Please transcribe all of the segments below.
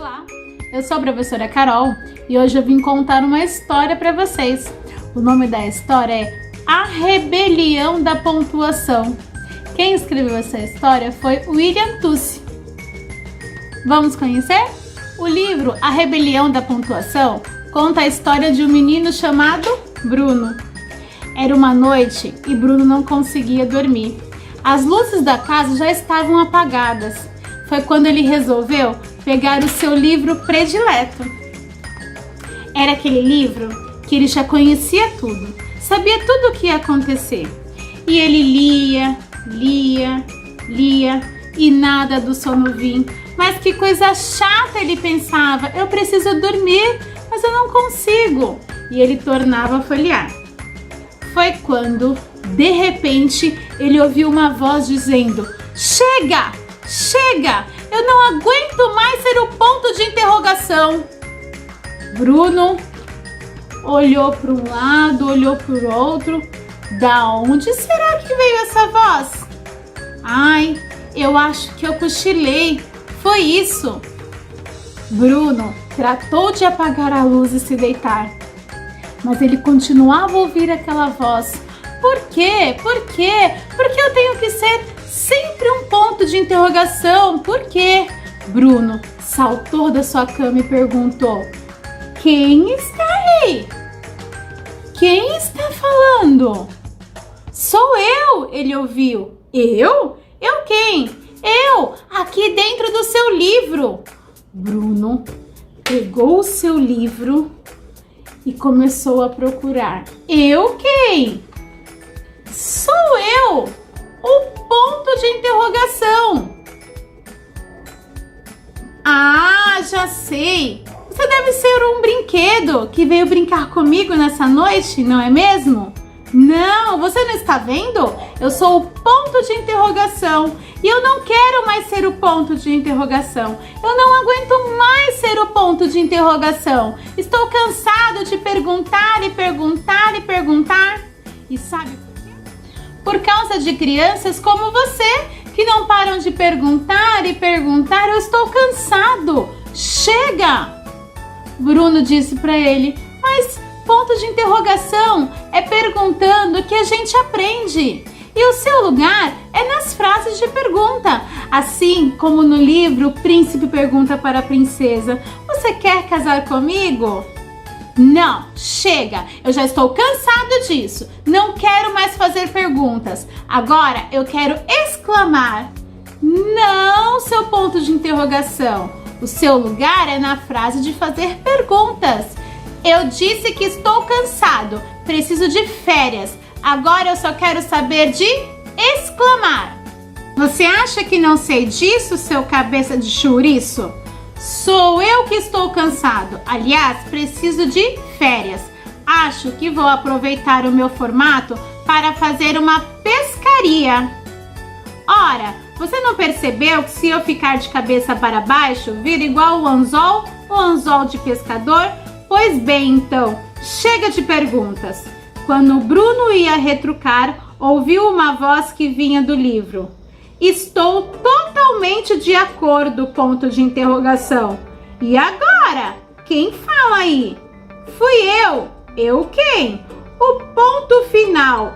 Olá, eu sou a professora Carol e hoje eu vim contar uma história para vocês. O nome da história é A Rebelião da Pontuação. Quem escreveu essa história foi William Tucci. Vamos conhecer? O livro A Rebelião da Pontuação conta a história de um menino chamado Bruno. Era uma noite e Bruno não conseguia dormir. As luzes da casa já estavam apagadas. Foi quando ele resolveu pegar o seu livro predileto. Era aquele livro que ele já conhecia tudo, sabia tudo o que ia acontecer. E ele lia e nada do sono vinha. Mas que coisa chata, ele pensava, eu preciso dormir, mas eu não consigo. E ele tornava a folhear. Foi quando, de repente, ele ouviu uma voz dizendo: Chega! Chega! Eu não aguento mais ser o ponto de interrogação. Bruno olhou para um lado, olhou para o outro. Da onde será que veio essa voz? Ai, eu acho que eu cochilei. Foi isso. Bruno tratou de apagar a luz e se deitar. Mas ele continuava a ouvir aquela voz. Por quê? Por quê? Por que eu tenho que ser sempre um ponto de interrogação? Por quê? Bruno saltou da sua cama e perguntou: Quem está aí? Quem está falando? Sou eu, ele ouviu. Eu? Eu quem? Eu, aqui dentro do seu livro. Bruno pegou o seu livro e começou a procurar. Eu quem? Sou eu, o ponto de interrogação. Ah, já sei. Você deve ser um brinquedo que veio brincar comigo nessa noite, não é mesmo? Não, você não está vendo? Eu sou o ponto de interrogação e eu não quero mais ser o ponto de interrogação. Eu não aguento mais ser o ponto de interrogação. Estou cansado de perguntar e perguntar e perguntar. E sabe por quê? Por causa de crianças como você, que não param de perguntar e perguntar. Eu estou cansado. Chega! Bruno disse para ele: Mas ponto de interrogação é perguntando que a gente aprende. E o seu lugar é nas frases de pergunta. Assim como no livro O Príncipe Pergunta para a Princesa: Você quer casar comigo? Não, chega, eu já estou cansado disso. Não quero mais fazer perguntas. Agora eu quero exclamar. Não, seu ponto de interrogação. O seu lugar é na frase de fazer perguntas. Eu disse que estou cansado, preciso de férias. Agora eu só quero saber de exclamar. Você acha que não sei disso, seu cabeça de chouriço? Sou eu que estou cansado. Aliás, preciso de férias. Acho que vou aproveitar o meu formato para fazer uma pescaria. Ora, você não percebeu que se eu ficar de cabeça para baixo, vira igual o anzol de pescador? Pois bem, então, chega de perguntas. Quando o Bruno ia retrucar, ouviu uma voz que vinha do livro. Estou totalmente de acordo, ponto de interrogação. E agora? Quem fala aí? Fui eu. Eu quem? O ponto final.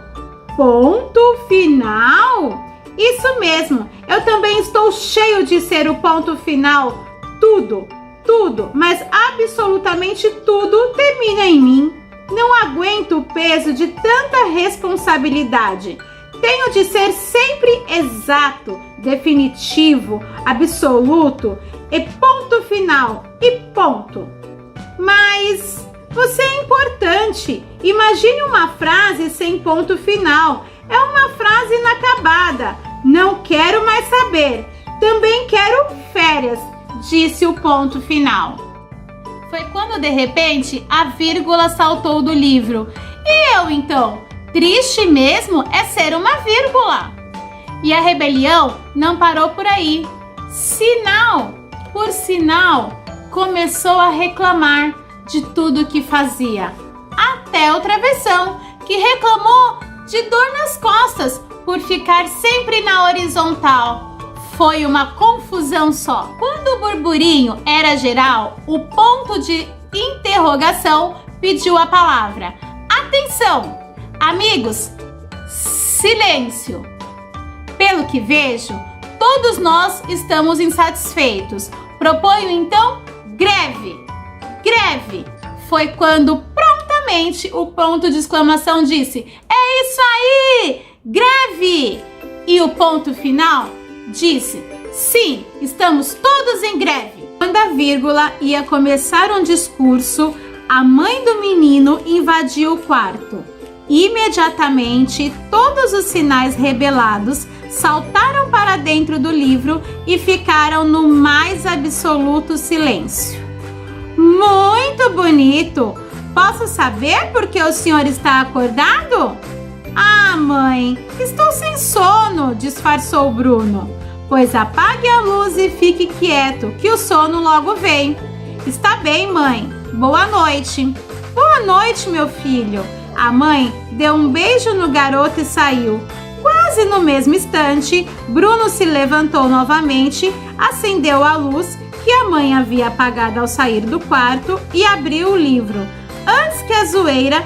Ponto final? Isso mesmo, eu também estou cheio de ser o ponto final. Tudo, mas absolutamente tudo termina em mim. Não aguento o peso de tanta responsabilidade. Tenho de ser sempre exato, definitivo, absoluto e ponto final e ponto. Mas você é importante. Imagine uma frase sem ponto final. É uma frase inacabada. Não quero mais saber. Também quero férias, disse o ponto final. Foi quando de repente a vírgula saltou do livro. E eu então? Triste mesmo é ser uma vírgula. E a rebelião não parou por aí. Sinal por sinal, começou a reclamar de tudo que fazia. Até o travessão, que reclamou de dor nas costas por ficar sempre na horizontal. Foi uma confusão só. Quando o burburinho era geral, o ponto de interrogação pediu a palavra. Atenção! Amigos, silêncio! Pelo que vejo, todos nós estamos insatisfeitos. Proponho então greve! Greve! Foi quando prontamente o ponto de exclamação disse: é isso aí! Greve! E o ponto final disse: sim, estamos todos em greve. Quando a vírgula ia começar um discurso, a mãe do menino invadiu o quarto. Imediatamente, todos os sinais rebelados saltaram para dentro do livro e ficaram no mais absoluto silêncio. Muito bonito! Posso saber por que o senhor está acordado? Ah, mãe, estou sem sono, disfarçou Bruno. Pois apague a luz e fique quieto, que o sono logo vem. Está bem, mãe. Boa noite. Boa noite, meu filho. A mãe deu um beijo no garoto e saiu. Quase no mesmo instante, Bruno se levantou novamente, acendeu a luz que a mãe havia apagado ao sair do quarto e abriu o livro. Antes que a zoeira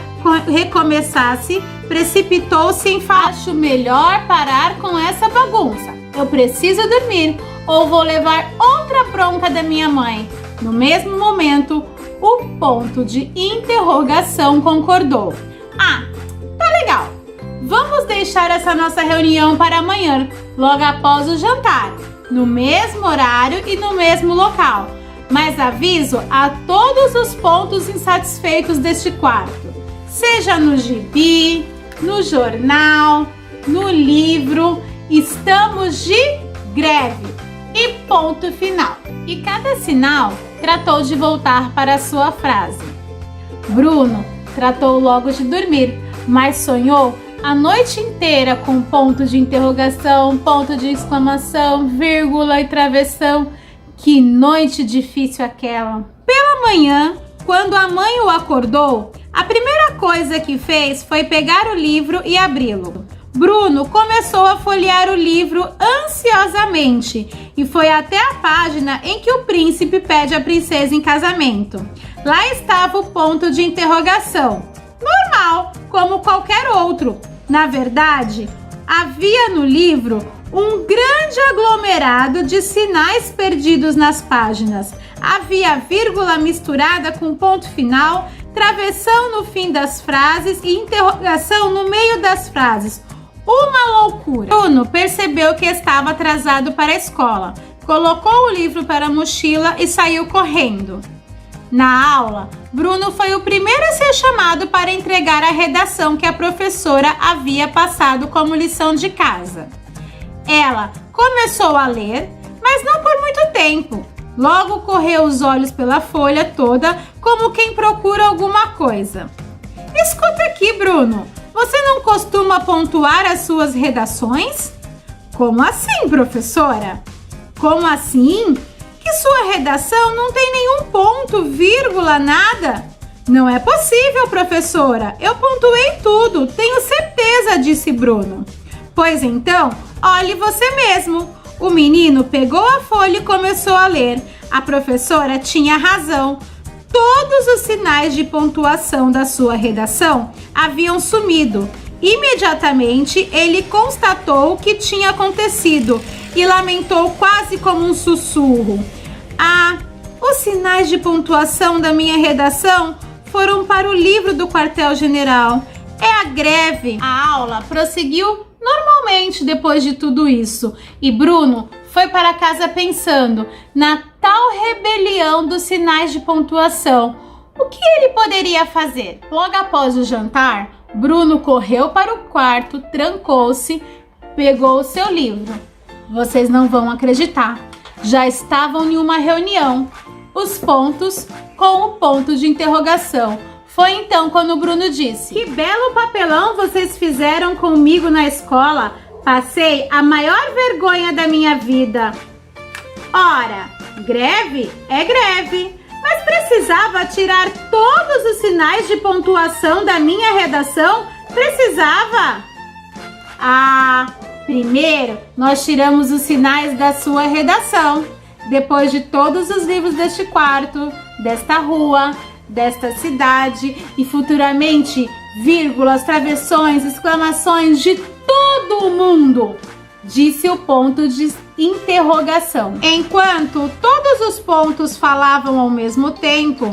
recomeçasse, precipitou-se em falar: acho melhor parar com essa bagunça. Eu preciso dormir ou vou levar outra bronca da minha mãe. No mesmo momento, o ponto de interrogação concordou. Ah, tá legal. Vamos deixar essa nossa reunião para amanhã, logo após o jantar, no mesmo horário e no mesmo local. Mas aviso a todos os pontos insatisfeitos deste quarto, seja no gibi, no jornal, no livro, estamos de greve e ponto final. E cada sinal tratou de voltar para a sua frase. Bruno tratou logo de dormir, mas sonhou a noite inteira com ponto de interrogação, ponto de exclamação, vírgula e travessão. Que noite difícil aquela! Pela manhã, quando a mãe o acordou, a primeira coisa que fez foi pegar o livro e abri-lo. Bruno começou a folhear o livro ansiosamente e foi até a página em que o príncipe pede a princesa em casamento. Lá estava o ponto de interrogação. Normal, como qualquer outro. Na verdade, havia no livro um grande aglomerado de sinais perdidos nas páginas. Havia vírgula misturada com ponto final, travessão no fim das frases e interrogação no meio das frases. Uma loucura! Bruno percebeu que estava atrasado para a escola, colocou o livro para a mochila e saiu correndo. Na aula, Bruno foi o primeiro a ser chamado para entregar a redação que a professora havia passado como lição de casa. Ela começou a ler, mas não por muito tempo. Logo correu os olhos pela folha toda, como quem procura alguma coisa. Escuta aqui, Bruno. Você não costuma pontuar as suas redações? Como assim, professora? Como assim? Que sua redação não tem nenhum ponto, vírgula, nada? Não é possível, professora. Eu pontuei tudo, tenho certeza, disse Bruno. Pois então, olhe você mesmo. O menino pegou a folha e começou a ler. A professora tinha razão. Todos os sinais de pontuação da sua redação haviam sumido. Imediatamente, ele constatou o que tinha acontecido e lamentou quase como um sussurro. Ah, os sinais de pontuação da minha redação foram para o livro do quartel-general. É a greve. A aula prosseguiu normalmente depois de tudo isso. E Bruno foi para casa pensando na tal rebelião dos sinais de pontuação. O que ele poderia fazer? Logo após o jantar, Bruno correu para o quarto, trancou-se, pegou o seu livro. Vocês não vão acreditar. Já estavam em uma reunião. Os pontos com o ponto de interrogação. Foi então quando o Bruno disse: que belo papelão vocês fizeram comigo na escola. Passei a maior vergonha da minha vida. Ora, greve é greve, mas precisava tirar todos os sinais de pontuação da minha redação? Precisava? Ah, Primeiro, nós tiramos os sinais da sua redação. Depois de todos os livros deste quarto, desta rua, desta cidade e futuramente vírgulas, travessões, exclamações de todo o mundo, disse o ponto de interrogação. Enquanto todos os pontos falavam ao mesmo tempo,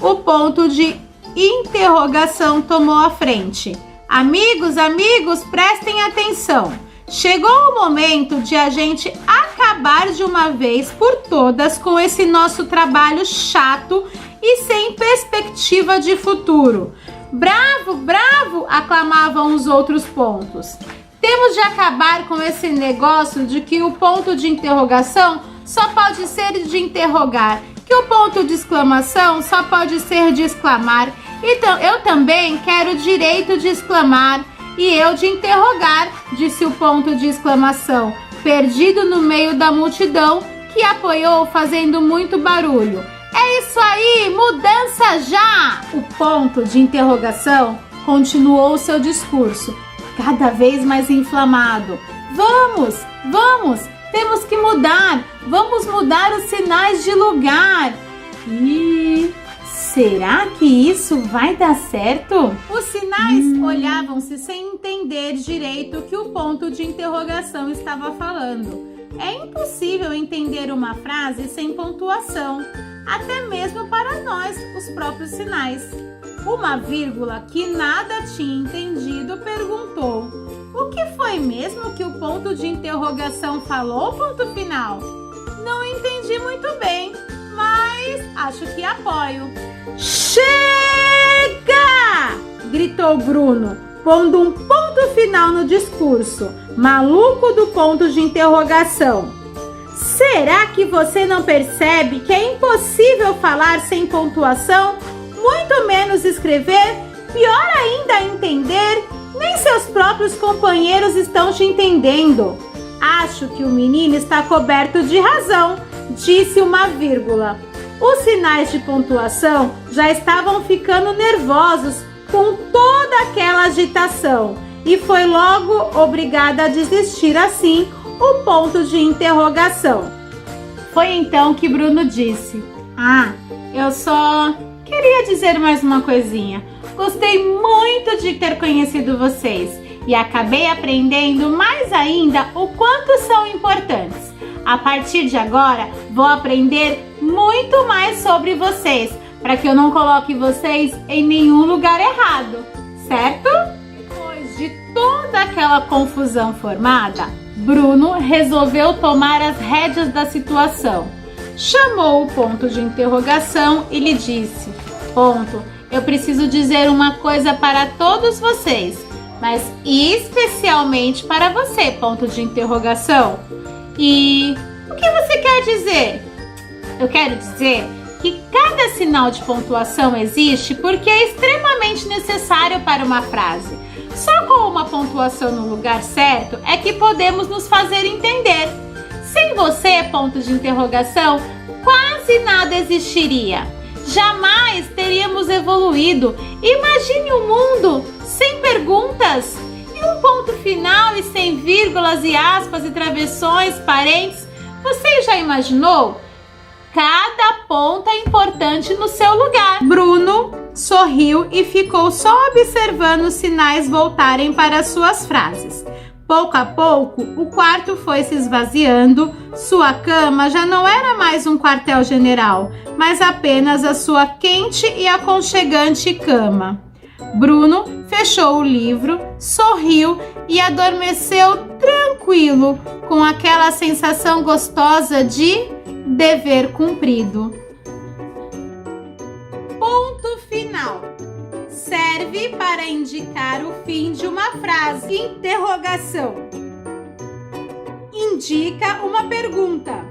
o ponto de interrogação tomou a frente. Amigos, prestem atenção. Chegou o momento de a gente acabar de uma vez por todas com esse nosso trabalho chato e sem perspectiva de futuro. Bravo, bravo, aclamavam os outros pontos. Temos de acabar com esse negócio de que o ponto de interrogação só pode ser de interrogar, que o ponto de exclamação só pode ser de exclamar. Então, eu também quero o direito de exclamar e eu de interrogar, disse o ponto de exclamação, perdido no meio da multidão que apoiou fazendo muito barulho. É isso aí, mudança já! O ponto de interrogação continuou seu discurso, cada vez mais inflamado. Vamos, temos que mudar, vamos mudar os sinais de lugar. E será que isso vai dar certo? Os sinais olhavam-se sem entender direito o que o ponto de interrogação estava falando. É impossível entender uma frase sem pontuação, até mesmo para nós, os próprios sinais. Uma vírgula que nada tinha entendido perguntou: o que foi mesmo que o ponto de interrogação falou, ponto final? Não entendi muito bem, mas acho que apoio. Chega! Gritou Bruno, pondo um ponto final no discurso, maluco do ponto de interrogação. Será que você não percebe que é impossível falar sem pontuação, muito menos escrever, pior ainda entender? Nem seus próprios companheiros estão te entendendo. Acho que o menino está coberto de razão, disse uma vírgula. Os sinais de pontuação já estavam ficando nervosos com toda aquela agitação e foi logo obrigada a desistir assim o ponto de interrogação. Foi então que Bruno disse: eu só queria dizer mais uma coisinha. Gostei muito de ter conhecido vocês e acabei aprendendo mais ainda o quanto são importantes. A partir de agora, vou aprender muito mais sobre vocês, para que eu não coloque vocês em nenhum lugar errado, certo? Depois de toda aquela confusão formada, Bruno resolveu tomar as rédeas da situação. Chamou o ponto de interrogação e lhe disse: ponto, eu preciso dizer uma coisa para todos vocês, mas especialmente para você, ponto de interrogação. E o que você quer dizer? Eu quero dizer que cada sinal de pontuação existe porque é extremamente necessário para uma frase. Só com uma pontuação no lugar certo é que podemos nos fazer entender. Sem você, ponto de interrogação, quase nada existiria. Jamais teríamos evoluído. Imagine um mundo sem perguntas. E um ponto final e sem vírgulas e aspas e travessões, parênteses. Você já imaginou? Cada ponto é importante no seu lugar. Bruno sorriu e ficou só observando os sinais voltarem para suas frases. Pouco a pouco, o quarto foi se esvaziando. Sua cama já não era mais um quartel-general, mas apenas a sua quente e aconchegante cama. Bruno fechou o livro, sorriu e adormeceu tranquilo, com aquela sensação gostosa de dever cumprido. Ponto final. Serve para indicar o fim de uma frase. Interrogação. Indica uma pergunta.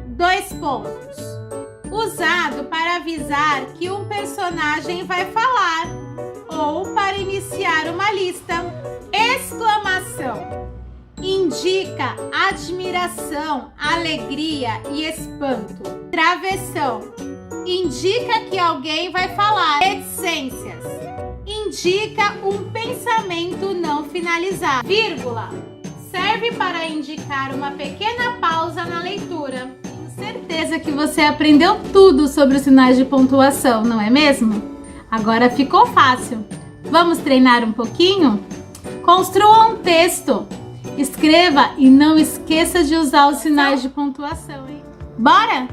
2 pontos. Usado para avisar que um personagem vai falar ou para iniciar uma lista. Exclamação. Indica admiração, alegria e espanto. Travessão. Indica que alguém vai falar. Reticências. Indica um pensamento não finalizado. Vírgula. serve para indicar uma pequena pausa na leitura. Tenho certeza que você aprendeu tudo sobre os sinais de pontuação, não é mesmo? Agora ficou fácil. Vamos treinar um pouquinho? Construa um texto. Escreva e não esqueça de usar os sinais de pontuação, hein? Bora?